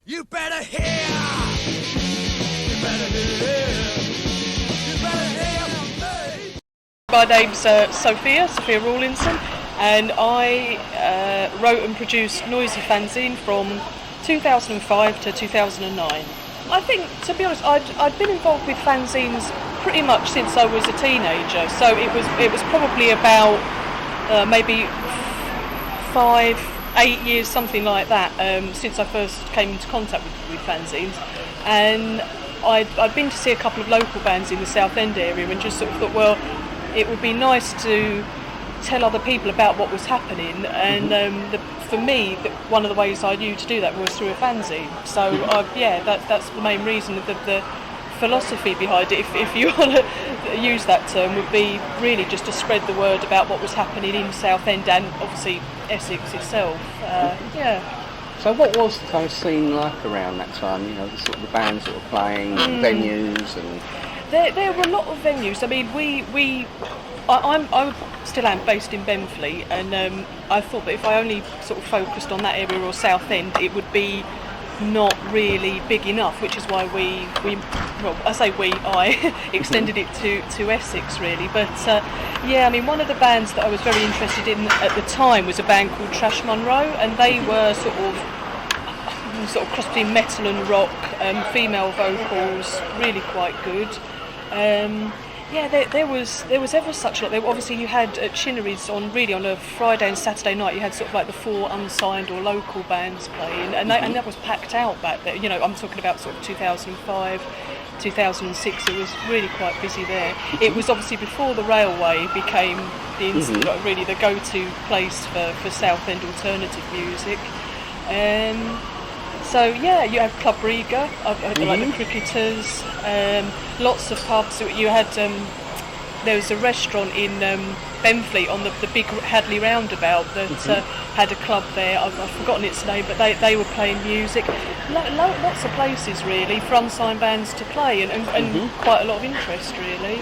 You better hear! You better hear! You better hear from me! My name's Sophia Rawlinson, and I wrote and produced Noisy Fanzine from 2005 to 2009. I think, to be honest, I'd been involved with fanzines pretty much since I was a teenager, so it was probably about maybe 5-8 years, something like that, since I first came into contact with fanzines. And I'd been to see a couple of local bands in the Southend area and just sort of thought, well, it would be nice to tell other people about what was happening, and for me, one of the ways I knew to do that was through a fanzine. So that's the main reason. The philosophy behind it, if you want to use that term, would be really just to spread the word about what was happening in Southend and obviously Essex itself. So what was the kind of scene like around that time? You know, the sort of the bands that were playing, venues, and there were a lot of venues. I mean, I still am based in Benfleet, and I thought that if I only sort of focused on that area or Southend, it would be not really big enough, which is why I extended it to Essex, really. But I mean, one of the bands that I was very interested in at the time was a band called Trash Monroe, and they were sort of cross between metal and rock, female vocals, really quite good. There was ever such a lot. Obviously, you had at Chinnery's on a Friday and Saturday night. You had sort of like the 4 unsigned or local bands playing, and that was packed out back there. You know, I'm talking about sort of 2005, 2006. It was really quite busy there. It was obviously before the railway became really the go-to place for Southend alternative music. So you had Club Riga, like the Cricketers, lots of pubs. You had there was a restaurant in Benfleet on the big Hadley roundabout that had a club there. I've forgotten its name, but they were playing music. Lots of places really for unsigned bands to play, and quite a lot of interest really.